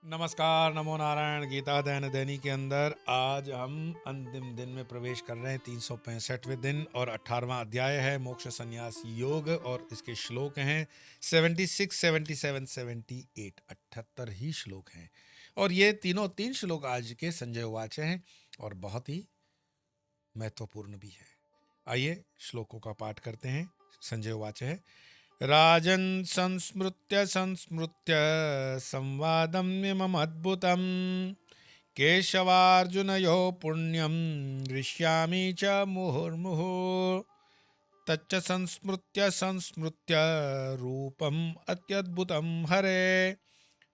नमस्कार, नमो नारायण। गीता दैनिक दैनी के अंदर आज हम अंतिम दिन में प्रवेश कर रहे हैं। 365वें दिन और 18वां अध्याय है मोक्ष संन्यास योग और इसके श्लोक हैं 76, 77, 78। 78 ही श्लोक हैं और ये तीन श्लोक आज के संजय उवाच हैं और बहुत ही महत्वपूर्ण भी है। आइए श्लोकों का पाठ करते हैं। संजय उवाच है, राजन् संस्मृत्य संस्मृत्य संवादमिममद्भुतं केशवार्जुनयोः पुण्यं हृष्यामि च मुहुर्मुहुः तच्च संस्मृत्य संस्मृत्य रूपम् अत्यद्भुतं हरे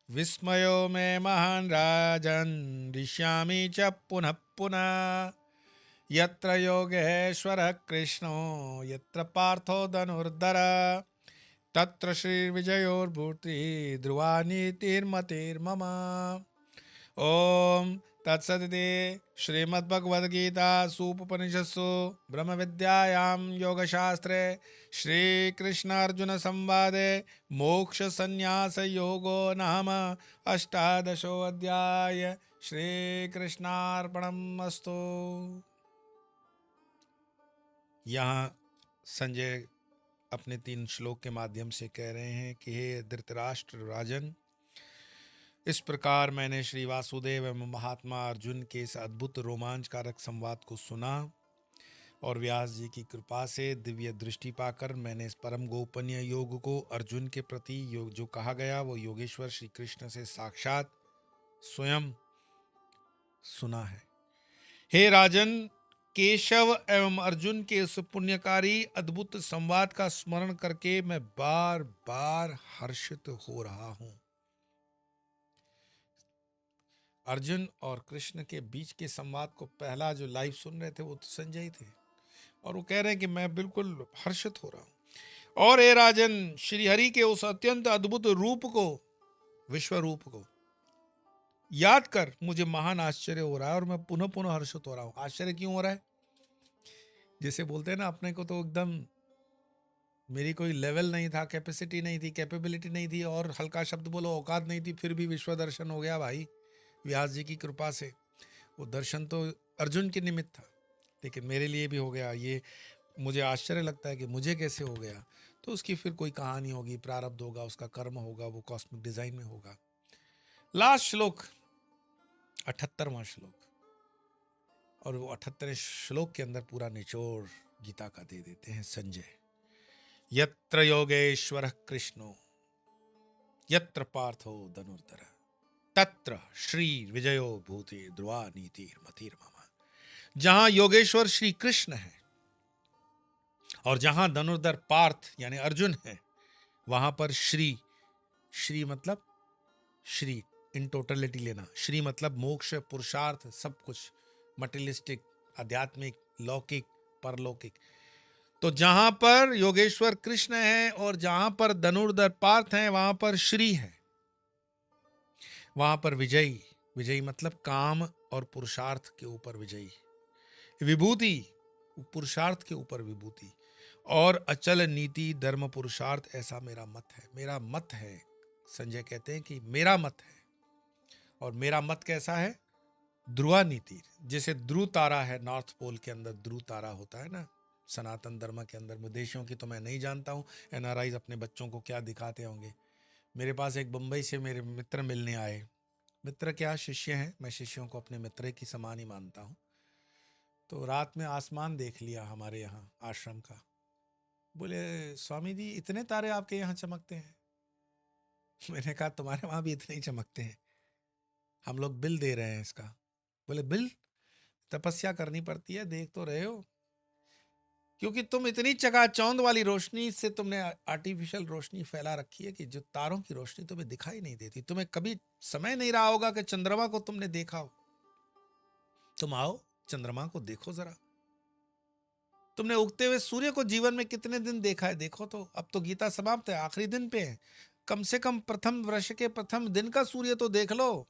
विस्मयो मे महान् राजन् हृष्यामि च पुनः पुनः यत्र योगेश्वरः कृष्णो यत्र पार्थो धनुर्धर तत्र श्रीविजयोर्भूति ध्रुवा नीतिर्मतिर्मम। ओम तत्सदिति श्रीमद्भगवद्गीतासूपनिषत्सु ब्रह्मविद्यायां योगशास्त्रे श्रीकृष्णार्जुनसंवादे मोक्षसंन्यासयोगो नाम अष्टादशोऽध्याय। श्रीकृष्णार्पणमस्तु। यहाँ संजय अपने 3 श्लोक के माध्यम से कह रहे हैं कि हे धृतराष्ट्र राजन, इस प्रकार मैंने श्री वासुदेव एवं महात्मा अर्जुन के इस अद्भुत रोमांचकारक संवाद को सुना और व्यास जी की कृपा से दिव्य दृष्टि पाकर मैंने इस परम गोपनीय योग को अर्जुन के प्रति योग जो कहा गया वो योगेश्वर श्री कृष्ण से साक्षात स्वयं सुना है। हे राजन, केशव एवं अर्जुन के उस पुण्यकारी अद्भुत संवाद का स्मरण करके मैं बार बार हर्षित हो रहा हूं। अर्जुन और कृष्ण के बीच के संवाद को पहला जो लाइव सुन रहे थे वो तो संजय थे और वो कह रहे हैं कि मैं बिल्कुल हर्षित हो रहा हूं। और हे राजन, श्री हरि के उस अत्यंत अद्भुत रूप को, विश्व रूप को याद कर मुझे महान आश्चर्य हो रहा है और मैं पुनः पुनः हर्षित हो रहा हूं। आश्चर्य क्यों हो रहा है? जैसे बोलते हैं ना, अपने को तो एकदम मेरी कोई लेवल नहीं था, कैपेसिटी नहीं थी, कैपेबिलिटी नहीं थी और हल्का शब्द बोलो औकात नहीं थी, फिर भी विश्व दर्शन हो गया भाई व्यास जी की कृपा से। वो दर्शन तो अर्जुन के निमित्त था लेकिन मेरे लिए भी हो गया। ये मुझे आश्चर्य लगता है कि मुझे कैसे हो गया। तो उसकी फिर कोई कहानी होगी, प्रारब्ध होगा, उसका कर्म होगा, वो कॉस्मिक डिजाइन में होगा। लास्ट श्लोक 78वां श्लोक, और वो 78वें श्लोक के अंदर पूरा निचोड़ गीता का दे देते हैं संजय। यत्र योगेश्वरः कृष्णो यत्र पार्थो धनुर्धर तत्र श्री विजयो भूति ध्रुवा नीतिर्मतिर्मम। जहां योगेश्वर श्री कृष्ण है और जहां धनुर्धर पार्थ यानी अर्जुन है, वहां पर श्री, श्री मतलब श्री इन टोटलिटी लेना, श्री मतलब मोक्ष, पुरुषार्थ, सब कुछ मटेरियलिस्टिक, आध्यात्मिक, लौकिक, परलौकिक। तो जहां पर योगेश्वर कृष्ण है और जहां पर धनुर्धर पार्थ है वहां पर श्री है, वहां पर विजयी, विजयी मतलब काम और पुरुषार्थ के ऊपर विजयी, विभूति पुरुषार्थ के ऊपर विभूति, और अचल नीति धर्म पुरुषार्थ, ऐसा मेरा मत है। मेरा मत है, संजय कहते हैं कि मेरा मत है। और मेरा मत कैसा है? ध्रुवा नीति, जैसे ध्रुव तारा है, नॉर्थ पोल के अंदर ध्रुव तारा होता है ना, सनातन धर्म के अंदर। विदेशियों की तो मैं नहीं जानता हूँ, एनआरआई अपने बच्चों को क्या दिखाते होंगे। मेरे पास एक बम्बई से मेरे मित्र मिलने आए, मित्र क्या शिष्य हैं, मैं शिष्यों को अपने मित्र की समान ही मानता हूँ। तो रात में आसमान देख लिया हमारे यहाँ आश्रम का। बोले स्वामी जी इतने तारे आपके यहाँ चमकते हैं? मैंने कहा तुम्हारे वहां भी इतने ही चमकते हैं, हम लोग बिल दे रहे हैं इसका। बोले बिल? तपस्या करनी पड़ती है, देख तो रहे हो, क्योंकि तुम इतनी चकाचौंध वाली रोशनी से तुमने आर्टिफिशियल रोशनी फैला रखी है कि जो तारों की रोशनी तुम्हें दिखाई नहीं देती। तुम्हें कभी समय नहीं रहा होगा कि चंद्रमा को तुमने देखा हो। तुम आओ चंद्रमा को देखो जरा। तुमने उगते हुए सूर्य को जीवन में कितने दिन देखा है? देखो तो। अब तो गीता समाप्त है, आखिरी दिन पे है। कम से कम प्रथम वर्ष के प्रथम दिन का सूर्य तो देख लो।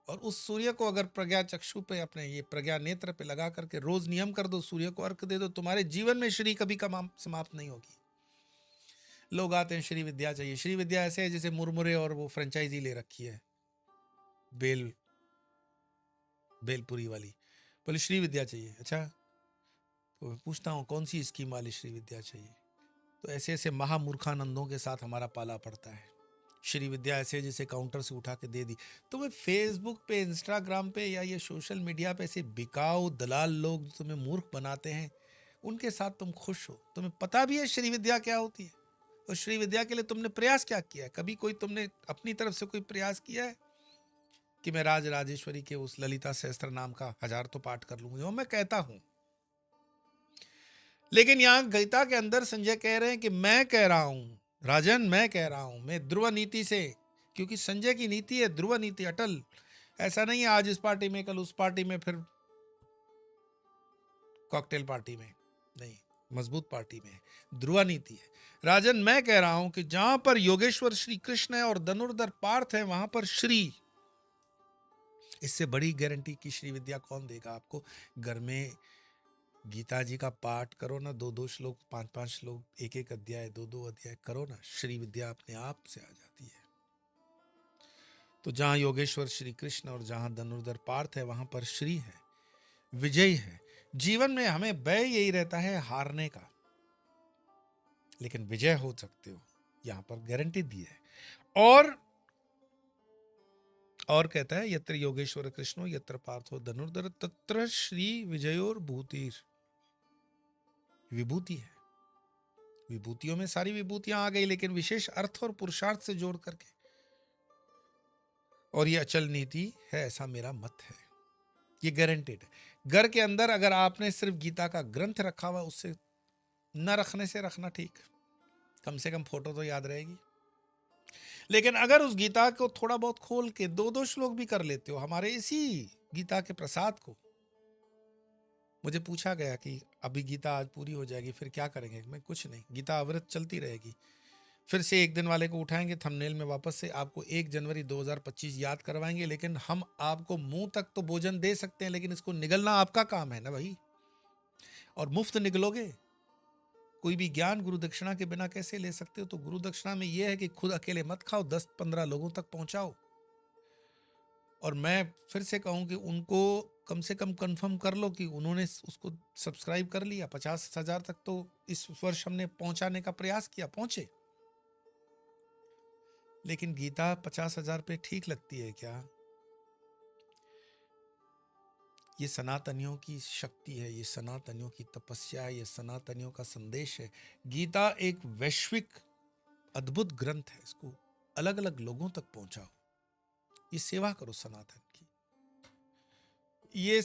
और उस सूर्य को अगर प्रज्ञा चक्षु पे, अपने ये प्रज्ञा नेत्र पे लगा करके रोज नियम कर दो, सूर्य को अर्घ दे दो, तुम्हारे जीवन में श्री कभी समाप्त नहीं होगी। लोग आते हैं श्री विद्या चाहिए। श्री विद्या ऐसे है जैसे मुरमुरे और वो फ्रेंचाइजी ले रखी है। बेल बेलपुरी वाली, बोले श्री विद्या चाहिए। अच्छा, तो मैं पूछता हूँ कौन सी स्कीम वाली श्री विद्या चाहिए? तो ऐसे ऐसे महामूर्खानंदों के साथ हमारा पाला पड़ता है। श्री विद्या ऐसे जैसे काउंटर से उठा के दे दी। तो मैं फेसबुक पे, इंस्टाग्राम पे या ये सोशल मीडिया पे ऐसे बिकाऊ दलाल लोग जो तुम्हें मूर्ख बनाते हैं, उनके साथ तुम खुश हो। तुम्हें पता भी है श्री विद्या क्या होती है, और श्री विद्या के लिए तुमने प्रयास क्या किया है? कभी कोई तुमने अपनी तरफ से कोई प्रयास किया है कि मैं राज राजेश्वरी के उस ललिता सहस्त्र नाम का 1000 तो पाठ कर लूंगी? और मैं कहता हूं, लेकिन यहां गीता के अंदर संजय कह रहे हैं कि मैं कह रहा हूं, राजन मैं कह रहा हूं, मैं ध्रुव नीति से, क्योंकि संजय की नीति है ध्रुव नीति, अटल। ऐसा नहीं है आज इस पार्टी में कल उस पार्टी में फिर कॉकटेल पार्टी में, नहीं, मजबूत पार्टी में है, ध्रुव नीति है। राजन मैं कह रहा हूं कि जहां पर योगेश्वर श्री कृष्ण है और धनुर्धर पार्थ है, वहां पर श्री। इससे बड़ी गारंटी की श्री विद्या कौन देगा आपको? घर में गीता जी का पाठ करो ना, 2-2 श्लोक, 5-5 श्लोक, एक-एक अध्याय, 2-2 अध्याय करो ना, श्री विद्या अपने आप से आ जाती है। तो जहां योगेश्वर श्री कृष्ण और जहां धनुर्धर पार्थ है, वहां पर श्री है, विजय है। जीवन में हमें व्यय यही रहता है हारने का, लेकिन विजय हो सकते हो, यहां पर गारंटी दी है। और कहता है यत्र योगेश्वर कृष्णो यत्र पार्थो धनुर्धर तत्र श्री विजयोर भूतिर। विभूति है, विभूतियों में सारी विभूतियां आ गई, लेकिन विशेष अर्थ और पुरुषार्थ से जोड़ करके, और ये अचल नीति है, ऐसा मेरा मत है, ये गारंटेड है। घर के अंदर अगर आपने सिर्फ गीता का ग्रंथ रखा हुआ, उससे न रखने से रखना ठीक, कम से कम फोटो तो याद रहेगी। लेकिन अगर उस गीता को थोड़ा बहुत खोल के 2-2 श्लोक भी कर लेते हो, हमारे इसी गीता के प्रसाद को, मुझे पूछा गया कि अभी गीता आज पूरी हो जाएगी फिर क्या करेंगे? मैं कुछ नहीं, गीता अविरत चलती रहेगी। फिर से एक दिन वाले को उठाएंगे, थंबनेल में वापस से आपको 1 जनवरी 2025 याद करवाएंगे, लेकिन हम आपको मुंह तक तो भोजन दे सकते हैं, लेकिन इसको निगलना आपका काम है ना भाई। और मुफ्त निगलोगे? कोई भी ज्ञान गुरु दक्षिणा के बिना कैसे ले सकते हो? तो गुरु दक्षिणा में यह है कि खुद अकेले मत खाओ, 10-15 लोगों तक पहुंचाओ। और मैं फिर से कहूं कि उनको कम से कम कंफर्म कर लो कि उन्होंने उसको सब्सक्राइब कर लिया। 50,000 तक तो इस वर्ष हमने पहुंचाने का प्रयास किया, पहुंचे। लेकिन गीता 50,000 पे ठीक लगती है क्या? ये सनातनियों की शक्ति है, ये सनातनियों की तपस्या है, ये सनातनियों का संदेश है। गीता एक वैश्विक अद्भुत ग्रंथ है, इसको अलग अलग लोगों तक पहुंचाओ, ये सेवा करो सनातन की। ये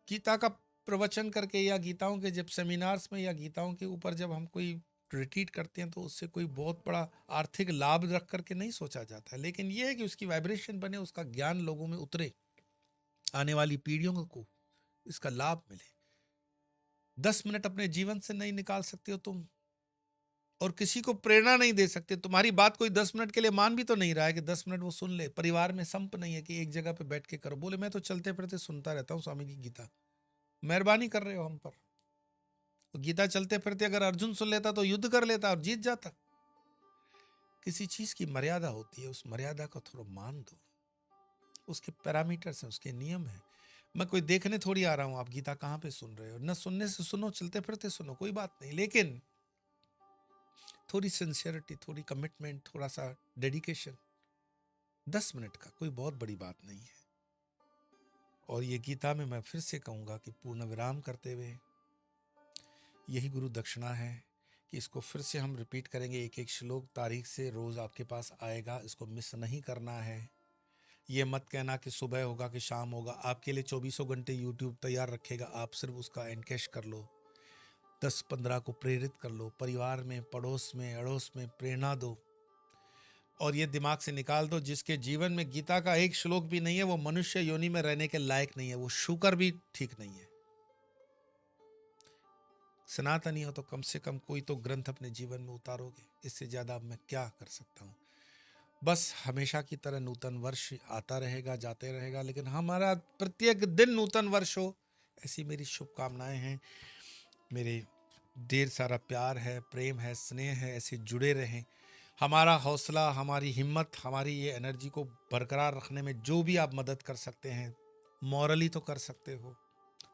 गीता का प्रवचन करके या गीताओं के जब सेमिनार्स में या गीताओं के ऊपर जब हम कोई रिट्रीट करते हैं, तो उससे कोई बहुत बड़ा आर्थिक लाभ रख करके नहीं सोचा जाता है, लेकिन यह है कि उसकी वाइब्रेशन बने, उसका ज्ञान लोगों में उतरे, आने वाली पीढ़ियों को इसका लाभ मिले। 10 मिनट अपने जीवन से नहीं निकाल सकते हो तुम, और किसी को प्रेरणा नहीं दे सकते। तुम्हारी बात कोई 10 मिनट के लिए मान भी तो नहीं रहा है कि 10 मिनट वो सुन ले। परिवार में संप नहीं है कि एक जगह पे बैठ के करो। बोले मैं तो चलते फिरते सुनता रहता हूँ स्वामी की गीता। मेहरबानी कर रहे हो हम पर। तो गीता चलते फिरते अगर अर्जुन सुन लेता तो युद्ध कर लेता और जीत जाता। किसी चीज की मर्यादा होती है, उस मर्यादा को थोड़ा मान दो, उसके पैरामीटर्स हैं, उसके नियम हैं। मैं कोई देखने थोड़ी आ रहा हूं आप गीता कहाँ पे सुन रहे हो। न सुनने से सुनो, चलते फिरते सुनो, कोई बात नहीं, लेकिन थोड़ी सिंसियरिटी, थोड़ी कमिटमेंट, थोड़ा सा डेडिकेशन। 10 मिनट का कोई बहुत बड़ी बात नहीं है। और ये गीता में मैं फिर से कहूंगा कि पूर्ण विराम करते हुए यही गुरु दक्षिणा है कि इसको फिर से हम रिपीट करेंगे। एक एक श्लोक तारीख से रोज आपके पास आएगा, इसको मिस नहीं करना है। ये मत कहना कि सुबह होगा कि शाम होगा। आपके लिए 24 घंटे यूट्यूब तैयार रखेगा, आप सिर्फ उसका एनकैश कर लो, 10-15 को प्रेरित कर लो, परिवार में, पड़ोस में, अड़ोस में प्रेरणा दो। और ये दिमाग से निकाल दो, जिसके जीवन में गीता का एक श्लोक भी नहीं है वो मनुष्य योनि में रहने के लायक नहीं है, वो शुकर भी ठीक नहीं है। सनातनी हो तो कम से कम कोई तो ग्रंथ अपने जीवन में उतारोगे, इससे ज्यादा अब मैं क्या कर सकता हूँ। बस हमेशा की तरह नूतन वर्ष आता रहेगा, जाते रहेगा, लेकिन हमारा प्रत्येक दिन नूतन वर्ष हो, ऐसी मेरी शुभकामनाएं हैं। मेरे ढेर सारा प्यार है, प्रेम है, स्नेह है, ऐसे जुड़े रहें। हमारा हौसला, हमारी हिम्मत, हमारी ये एनर्जी को बरकरार रखने में जो भी आप मदद कर सकते हैं, मॉरली तो कर सकते हो,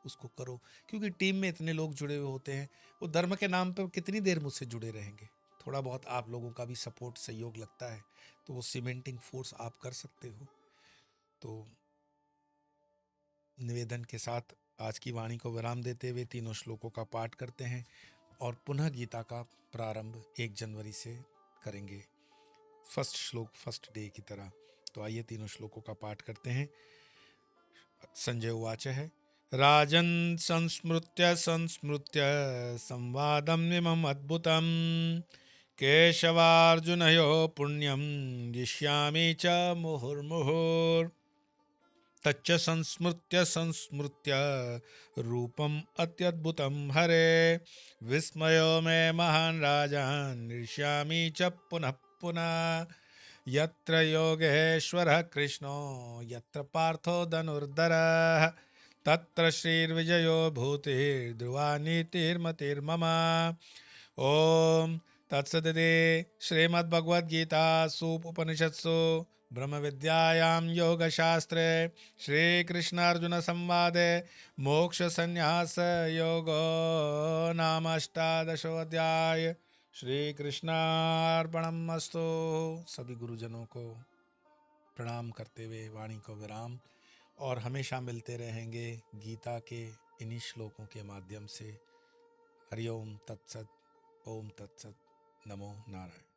उसको करो। क्योंकि टीम में इतने लोग जुड़े हुए होते हैं, वो धर्म के नाम पे कितनी देर मुझसे जुड़े रहेंगे। थोड़ा बहुत आप लोगों का भी सपोर्ट, सहयोग लगता है तो वो सीमेंटिंग फोर्स आप कर सकते हो। तो निवेदन के साथ आज की वाणी को विराम देते हुए तीनों श्लोकों का पाठ करते हैं और पुनः गीता का प्रारंभ 1 जनवरी से करेंगे, फर्स्ट श्लोक फर्स्ट डे की तरह। तो आइए तीनों श्लोकों का पाठ करते हैं। संजय उवाच है, राजन् संस्मृत्य संस्मृत्य संवादं इमम् अद्भुतं केशवार्जुनयोः पुण्यं गिष्यामि च मुहुर्मुहुर्। तच्च संस्मृत्य संस्मृत्य रूपम् अत्यद्भुतं हरे, विस्मयो मे महान् राजन् हृष्यामि च पुनः पुनः। यत्र योगेश्वरः कृष्णो यत्र पार्थो धनुर्धरः, तत्र श्रीर्विजयो भूतिर्ध्रुवा नीतिर्मतिर्मम। ओम तत्सदिति श्रीमद्भगवद्गीतासु उपनिषत्सु ब्रह्म विद्यायां योगशास्त्रे श्रीकृष्णार्जुन संवादे मोक्ष संन्यास योगो नाम अष्टादशोऽध्याय। श्री कृष्णार्पणमस्तु। सभी गुरुजनों को प्रणाम करते हुए वाणी को विराम, और हमेशा मिलते रहेंगे गीता के इन्हीं श्लोकों के माध्यम से। हरिओम तत्सत। ओम तत्सत। नमो नारायण।